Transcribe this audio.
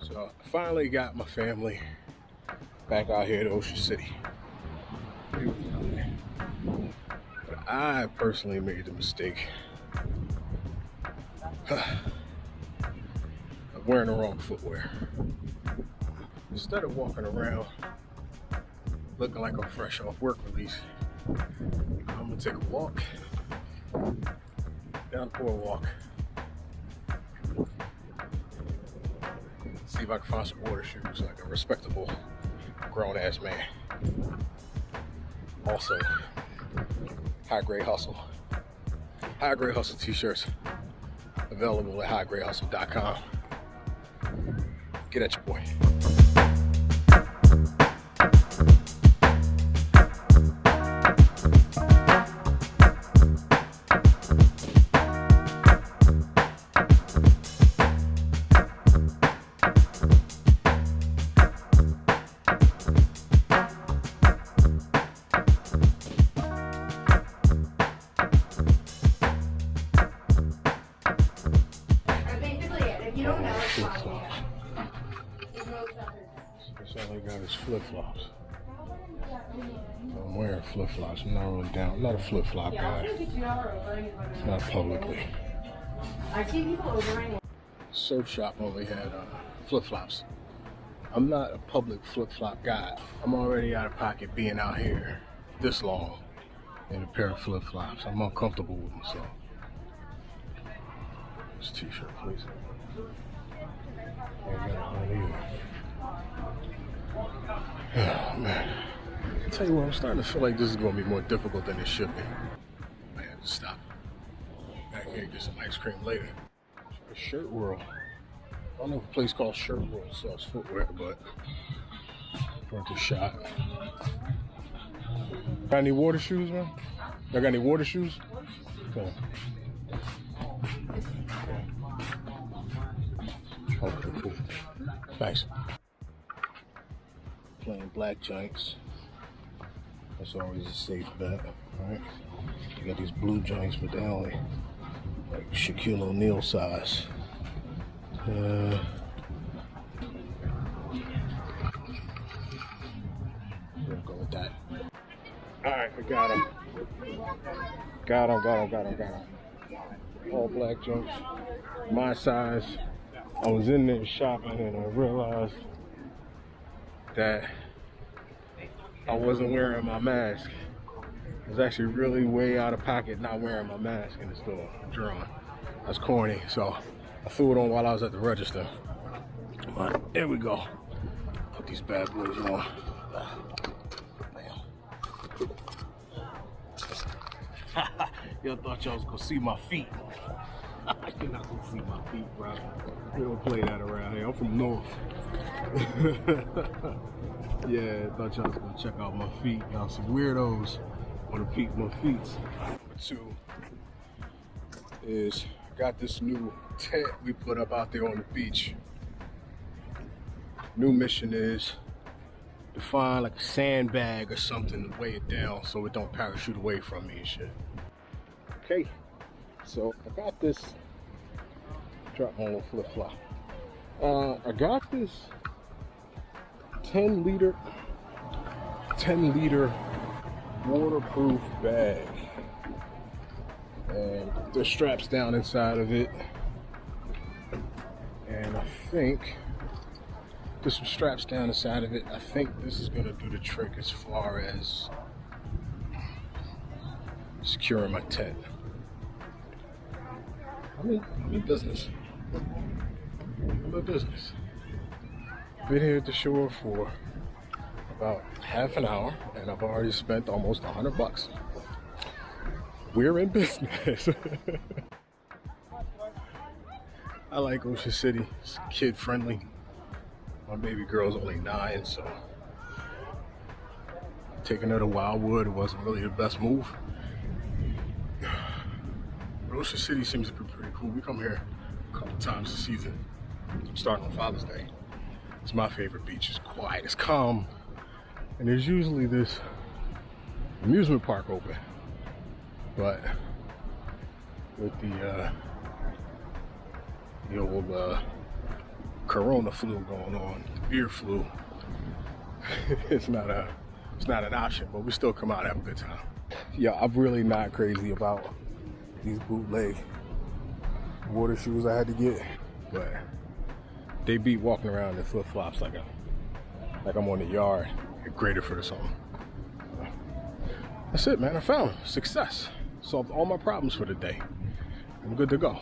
So I finally got my family back out here in Ocean City. Beautiful day. But I personally made the mistake of wearing the wrong footwear. Instead of walking around looking like I'm fresh off work release, I'm gonna take a walk down the boardwalk. See if I can find some water shoes like a respectable grown-ass man. Also, high-grade hustle. High-grade hustle t-shirts available at highgradehustle.com. Get at your boy. All I got is flip-flops. I'm wearing flip-flops. I'm not really down. I'm not a flip-flop guy. Not publicly. Surf shop only had flip-flops. I'm not a public flip-flop guy. I'm already out of pocket being out here this long in a pair of flip-flops. I'm uncomfortable with them, so. This t-shirt, please. Oh man, I tell you what, I'm starting to feel like this is going to be more difficult than it should be. I have to stop back here and get some ice cream later. Shirt World. I don't know if a place called Shirt World sells footwear, but worth a shot. Got any water shoes, man? Y'all got any water shoes? Okay. Okay, cool. Thanks. Plain black joints. That's always a safe bet, right? You got these blue joints, but they only like Shaquille O'Neal size. We'll go with that. Alright, I got him. Got him. All black joints. My size. I was in there shopping and I realized that I wasn't wearing my mask. I was actually really way out of pocket not wearing my mask in the store. Drawn. That's corny, so I threw it on while I was at the register. But there we go. Put these bad boys on. Y'all thought y'all was gonna see my feet. You're not gonna see my feet, bro. We don't play that around here. I'm from North. Yeah, I thought y'all was gonna check out my feet. Y'all some weirdos wanna peek my feet. Number two is I got this new tent we put up out there on the beach. New mission is to find like a sandbag or something to weigh it down so it don't parachute away from me and shit. Okay, so I got this. Drop my little flip flop. I got this 10 liter waterproof bag, and there's straps down inside of it, and I think there's some straps down inside of it. I think this is gonna do the trick as far as securing my tent. I'm in business. Been here at the shore for about half an hour, and I've already spent almost $100. We're in business. I like Ocean City. It's kid friendly. My baby girl's only 9, so taking her to Wildwood wasn't really the best move. But Ocean City seems to be pretty cool. We come here a couple times a season, starting on Father's Day. It's my favorite beach. It's quiet, it's calm, and there's usually this amusement park open. But with the old corona flu going on, ear flu. It's not an option, but we still come out and have a good time. Yeah, I'm really not crazy about these bootleg water shoes I had to get, but they beat walking around in flip-flops like I'm on the yard at Graterford or something. That's it, man. I found success. Solved all my problems for the day. I'm good to go.